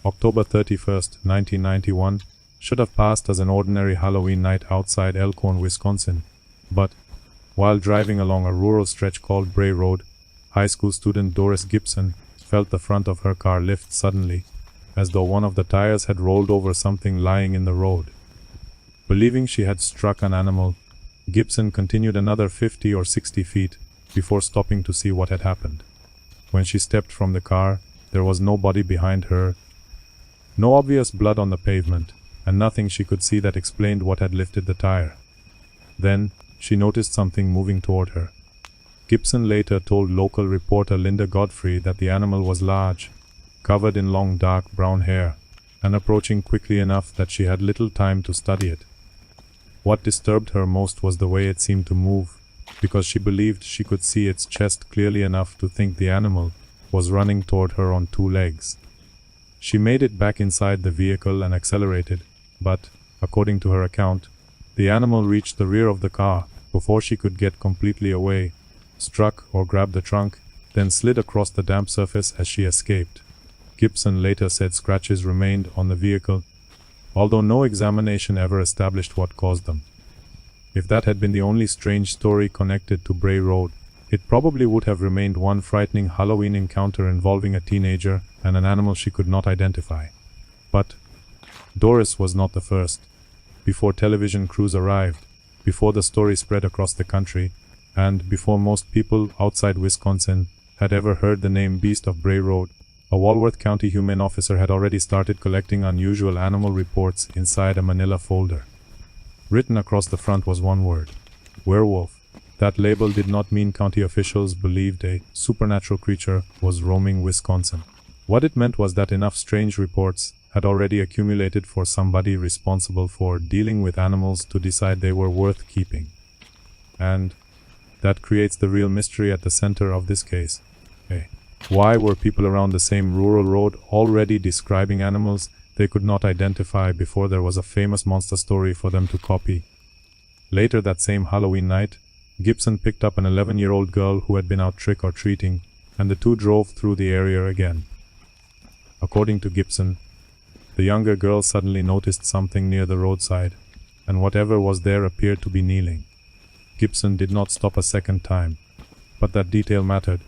October 31st, 1991, should have passed as an ordinary Halloween night outside Elkhorn, Wisconsin, but, while driving along a rural stretch called Bray Road, high school student Doris Gipson felt the front of her car lift suddenly, as though one of the tires had rolled over something lying in the road. Believing she had struck an animal, Gipson continued another 50 or 60 feet before stopping to see what had happened. When she stepped from the car, there was no body behind her, no obvious blood on the pavement, and nothing she could see that explained what had lifted the tire. Then, she noticed something moving toward her. Gipson later told local reporter Linda Godfrey that the animal was large, covered in long dark brown hair, and approaching quickly enough that she had little time to study it. What disturbed her most was the way it seemed to move, because she believed she could see its chest clearly enough to think the animal was running toward her on two legs. She made it back inside the vehicle and accelerated, but, according to her account, the animal reached the rear of the car before she could get completely away, struck or grabbed the trunk, then slid across the damp surface as she escaped. Gipson later said scratches remained on the vehicle, although no examination ever established what caused them. If that had been the only strange story connected to Bray Road, it probably would have remained one frightening Halloween encounter involving a teenager and an animal she could not identify. But Doris was not the first. Before television crews arrived, before the story spread across the country, and before most people outside Wisconsin had ever heard the name Beast of Bray Road, a Walworth County Humane officer had already started collecting unusual animal reports inside a manila folder. Written across the front was one word: werewolf. That label did not mean county officials believed a supernatural creature was roaming Wisconsin. What it meant was that enough strange reports had already accumulated for somebody responsible for dealing with animals to decide they were worth keeping. And that creates the real mystery at the center of this case. Why were people around the same rural road already describing animals they could not identify before there was a famous monster story for them to copy? Later that same Halloween night, Gipson picked up an 11-year-old girl who had been out trick-or-treating, and the two drove through the area again. According to Gipson, the younger girl suddenly noticed something near the roadside, and whatever was there appeared to be kneeling. Gipson did not stop a second time, but that detail mattered,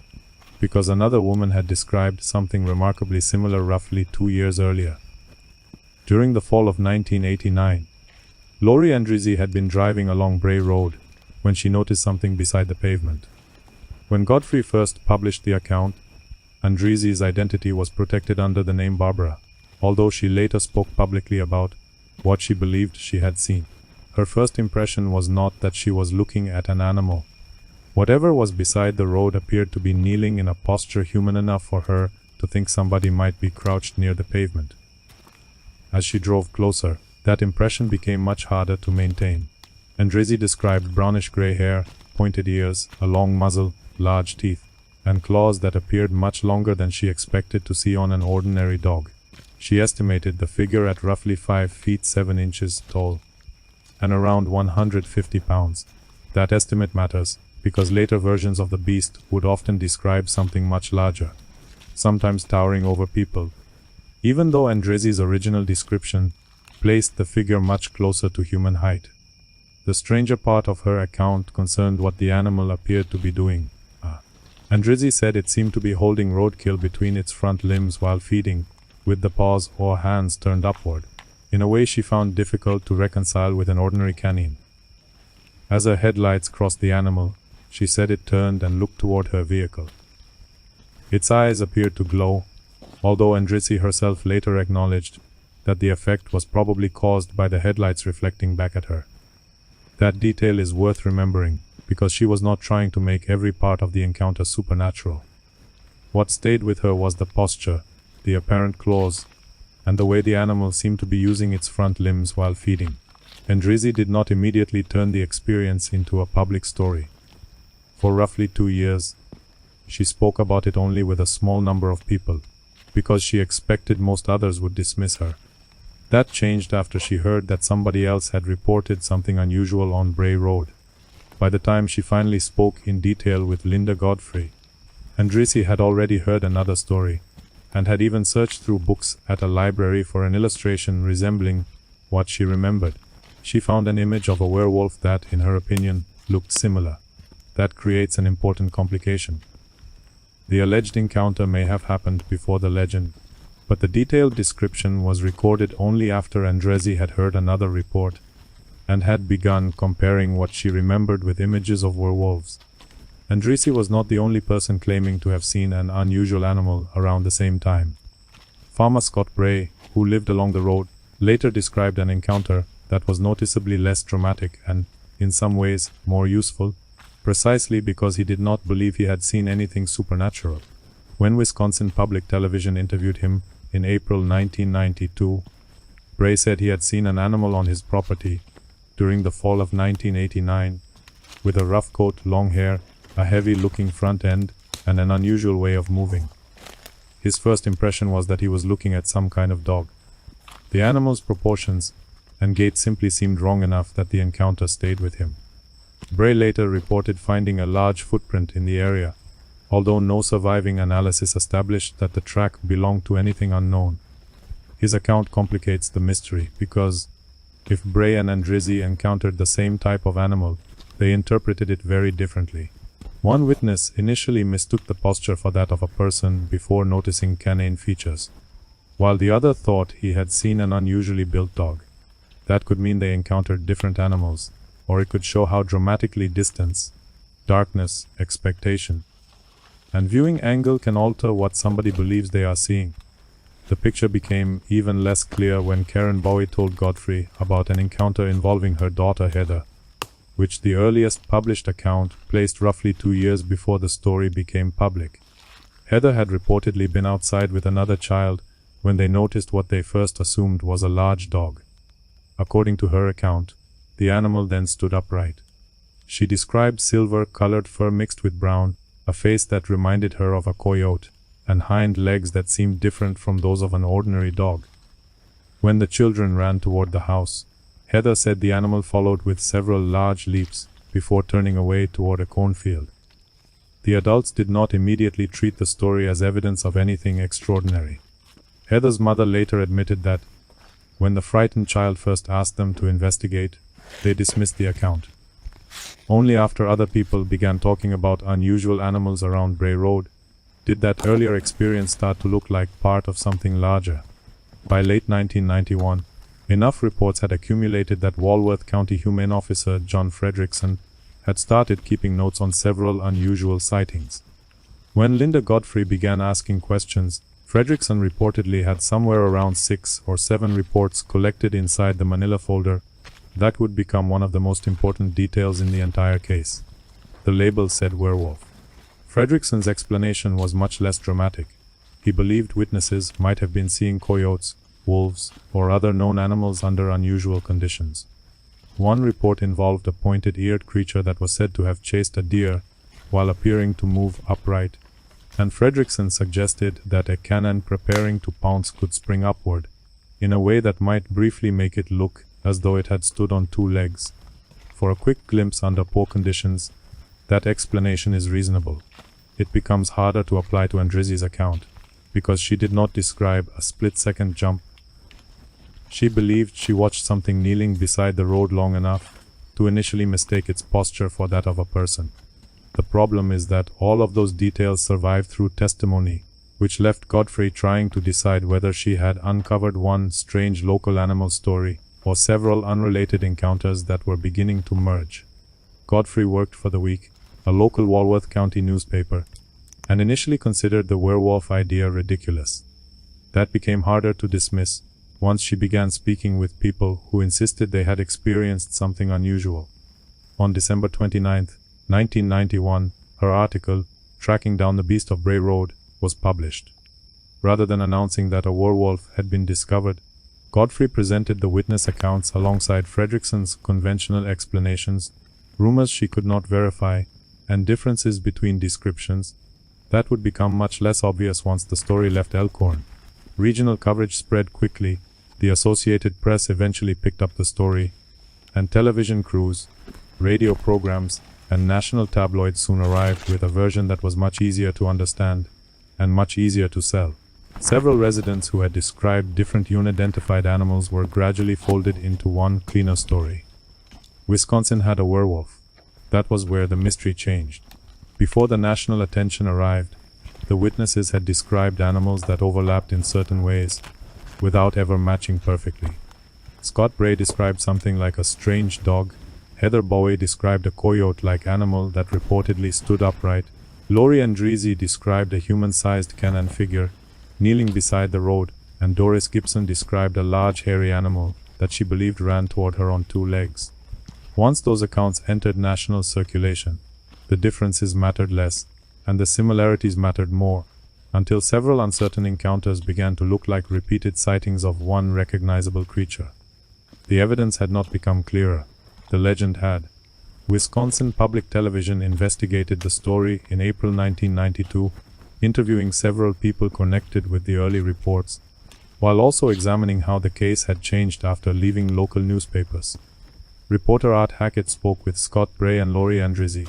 because another woman had described something remarkably similar roughly 2 years earlier. During the fall of 1989, Lori Endrizzi had been driving along Bray Road when she noticed something beside the pavement. When Godfrey first published the account, Endrizzi's identity was protected under the name Barbara, although she later spoke publicly about what she believed she had seen. Her first impression was not that she was looking at an animal. Whatever was beside the road appeared to be kneeling in a posture human enough for her to think somebody might be crouched near the pavement. As she drove closer, that impression became much harder to maintain. Endrizzi described brownish-gray hair, pointed ears, a long muzzle, large teeth, and claws that appeared much longer than she expected to see on an ordinary dog. She estimated the figure at roughly 5 feet 7 inches tall, and around 150 pounds. That estimate matters, because later versions of the beast would often describe something much larger, sometimes towering over people, even though Endrizzi's original description placed the figure much closer to human height. The stranger part of her account concerned what the animal appeared to be doing. Endrizzi said it seemed to be holding roadkill between its front limbs while feeding, with the paws or hands turned upward, in a way she found difficult to reconcile with an ordinary canine. As her headlights crossed the animal, she said it turned and looked toward her vehicle. Its eyes appeared to glow, although Endrizzi herself later acknowledged that the effect was probably caused by the headlights reflecting back at her. That detail is worth remembering, because she was not trying to make every part of the encounter supernatural. What stayed with her was the posture, the apparent claws, and the way the animal seemed to be using its front limbs while feeding. Endrizzi did not immediately turn the experience into a public story. For roughly 2 years, she spoke about it only with a small number of people, because she expected most others would dismiss her. That changed after she heard that somebody else had reported something unusual on Bray Road. By the time she finally spoke in detail with Linda Godfrey, Endrizzi had already heard another story, and had even searched through books at a library for an illustration resembling what she remembered. She found an image of a werewolf that, in her opinion, looked similar. That creates an important complication. The alleged encounter may have happened before the legend, but the detailed description was recorded only after Endrizzi had heard another report and had begun comparing what she remembered with images of werewolves. Endrizzi was not the only person claiming to have seen an unusual animal around the same time. Farmer Scott Bray, who lived along the road, later described an encounter that was noticeably less dramatic and, in some ways, more useful, precisely because he did not believe he had seen anything supernatural. When Wisconsin Public Television interviewed him in April 1992, Bray said he had seen an animal on his property during the fall of 1989, with a rough coat, long hair, a heavy-looking front end, and an unusual way of moving. His first impression was that he was looking at some kind of dog. The animal's proportions and gait simply seemed wrong enough that the encounter stayed with him. Bray later reported finding a large footprint in the area, although no surviving analysis established that the track belonged to anything unknown. His account complicates the mystery because, if Bray and Endrizzi encountered the same type of animal, they interpreted it very differently. One witness initially mistook the posture for that of a person before noticing canine features, while the other thought he had seen an unusually built dog. That could mean they encountered different animals, or it could show how dramatically distance, darkness, expectation, and viewing angle can alter what somebody believes they are seeing. The picture became even less clear when Karen Bowey told Godfrey about an encounter involving her daughter Heather, which the earliest published account placed roughly 2 years before the story became public. Heather had reportedly been outside with another child when they noticed what they first assumed was a large dog. According to her account, the animal then stood upright. She described silver-colored fur mixed with brown, a face that reminded her of a coyote, and hind legs that seemed different from those of an ordinary dog. When the children ran toward the house, Heather said the animal followed with several large leaps before turning away toward a cornfield. The adults did not immediately treat the story as evidence of anything extraordinary. Heather's mother later admitted that, when the frightened child first asked them to investigate, they dismissed the account. Only after other people began talking about unusual animals around Bray Road did that earlier experience start to look like part of something larger. By late 1991, enough reports had accumulated that Walworth County Humane officer John Fredrickson had started keeping notes on several unusual sightings. When Linda Godfrey began asking questions, Fredrickson reportedly had somewhere around 6 or 7 reports collected inside the manila folder that would become one of the most important details in the entire case. The label said werewolf. Fredrickson's explanation was much less dramatic. He believed witnesses might have been seeing coyotes, wolves, or other known animals under unusual conditions. One report involved a pointed-eared creature that was said to have chased a deer while appearing to move upright, and Fredrickson suggested that a canine preparing to pounce could spring upward, in a way that might briefly make it look as though it had stood on 2 legs. For a quick glimpse under poor conditions, that explanation is reasonable. It becomes harder to apply to Endrizzi's account, because she did not describe a split-second jump. She believed she watched something kneeling beside the road long enough to initially mistake its posture for that of a person. The problem is that all of those details survived through testimony, which left Godfrey trying to decide whether she had uncovered one strange local animal story or several unrelated encounters that were beginning to merge. Godfrey worked for The Week, a local Walworth County newspaper, and initially considered the werewolf idea ridiculous. That became harder to dismiss once she began speaking with people who insisted they had experienced something unusual. On December 29, 1991, her article, Tracking Down the Beast of Bray Road, was published. Rather than announcing that a werewolf had been discovered, Godfrey presented the witness accounts alongside Fredrickson's conventional explanations, rumors she could not verify, and differences between descriptions that would become much less obvious once the story left Elkhorn. Regional coverage spread quickly, the Associated Press eventually picked up the story, and television crews, radio programs, and national tabloids soon arrived with a version that was much easier to understand and much easier to sell. Several residents who had described different unidentified animals were gradually folded into one cleaner story. Wisconsin had a werewolf. That was where the mystery changed. Before the national attention arrived, the witnesses had described animals that overlapped in certain ways, without ever matching perfectly. Scott Bray described something like a strange dog. Heather Bowey described a coyote-like animal that reportedly stood upright. Lori Endrizzi described a human-sized canine figure kneeling beside the road, and Doris Gipson described a large hairy animal that she believed ran toward her on two legs. Once those accounts entered national circulation, the differences mattered less, and the similarities mattered more, until several uncertain encounters began to look like repeated sightings of one recognizable creature. The evidence had not become clearer. The legend had. Wisconsin Public Television investigated the story in April 1992, interviewing several people connected with the early reports, while also examining how the case had changed after leaving local newspapers. Reporter Art Hackett spoke with Scott Bray and Lori Endrizzi,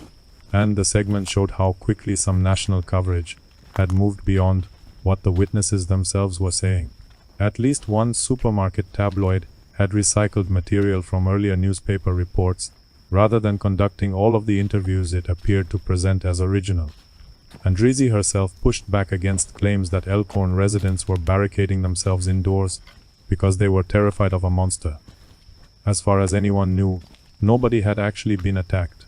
and the segment showed how quickly some national coverage had moved beyond what the witnesses themselves were saying. At least one supermarket tabloid had recycled material from earlier newspaper reports, rather than conducting all of the interviews it appeared to present as original. Endrizzi herself pushed back against claims that Elkhorn residents were barricading themselves indoors because they were terrified of a monster. As far as anyone knew, nobody had actually been attacked.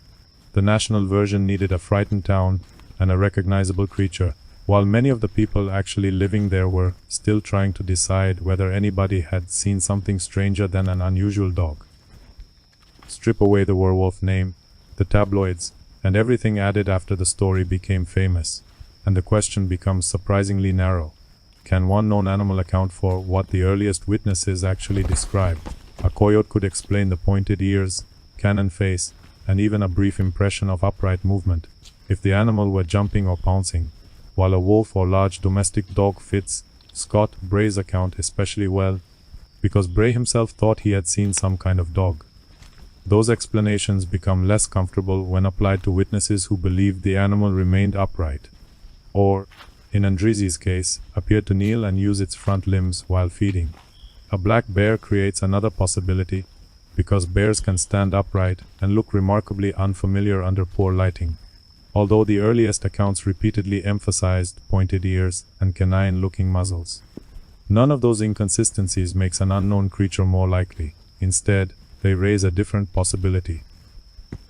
The national version needed a frightened town and a recognizable creature, while many of the people actually living there were still trying to decide whether anybody had seen something stranger than an unusual dog. Strip away the werewolf name, the tabloids, and everything added after the story became famous, and the question becomes surprisingly narrow. Can one known animal account for what the earliest witnesses actually described? A coyote could explain the pointed ears, canine face, and even a brief impression of upright movement, if the animal were jumping or pouncing, while a wolf or large domestic dog fits Scott Bray's account especially well, because Bray himself thought he had seen some kind of dog. Those explanations become less comfortable when applied to witnesses who believed the animal remained upright, or, in Endrizzi's case, appeared to kneel and use its front limbs while feeding. A black bear creates another possibility, because bears can stand upright and look remarkably unfamiliar under poor lighting, although the earliest accounts repeatedly emphasized pointed ears and canine-looking muzzles. None of those inconsistencies makes an unknown creature more likely. Instead, they raise a different possibility.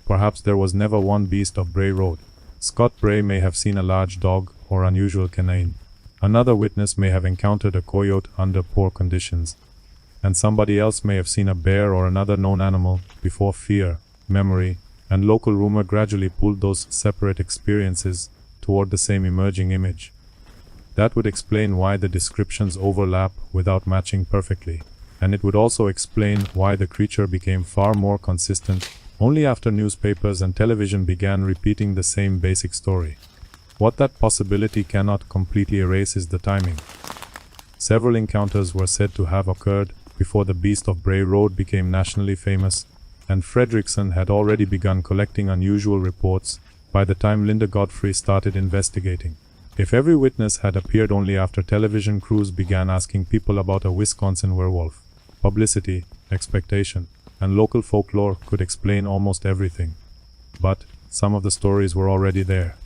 Perhaps there was never one Beast of Bray Road. Scott Bray may have seen a large dog or unusual canine. Another witness may have encountered a coyote under poor conditions, and somebody else may have seen a bear or another known animal before fear, memory, and local rumor gradually pulled those separate experiences toward the same emerging image. That would explain why the descriptions overlap without matching perfectly, and it would also explain why the creature became far more consistent only after newspapers and television began repeating the same basic story. What that possibility cannot completely erase is the timing. Several encounters were said to have occurred before the Beast of Bray Road became nationally famous, and Fredrickson had already begun collecting unusual reports by the time Linda Godfrey started investigating. If every witness had appeared only after television crews began asking people about a Wisconsin werewolf, publicity, expectation, and local folklore could explain almost everything. But some of the stories were already there.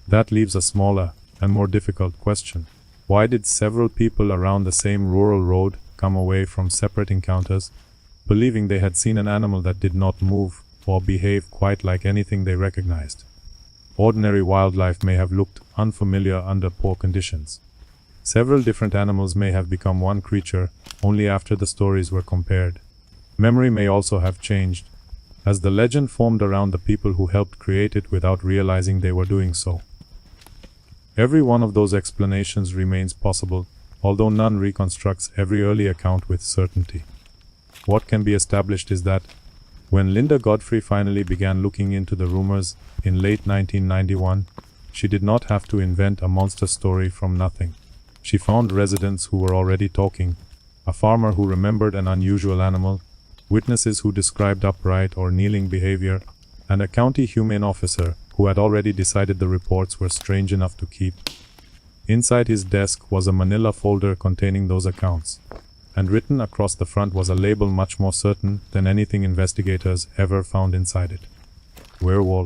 That leaves a smaller and more difficult question. Why did several people around the same rural road come away from separate encounters, believing they had seen an animal that did not move or behave quite like anything they recognized? Ordinary wildlife may have looked unfamiliar under poor conditions. Several different animals may have become one creature only after the stories were compared. Memory may also have changed, as the legend formed around the people who helped create it without realizing they were doing so. Every one of those explanations remains possible, although none reconstructs every early account with certainty. What can be established is that, when Linda Godfrey finally began looking into the rumors in late 1991, she did not have to invent a monster story from nothing. She found residents who were already talking, a farmer who remembered an unusual animal, witnesses who described upright or kneeling behavior, and a county humane officer who had already decided the reports were strange enough to keep. Inside his desk was a manila folder containing those accounts, and written across the front was a label much more certain than anything investigators ever found inside it. Werewolf.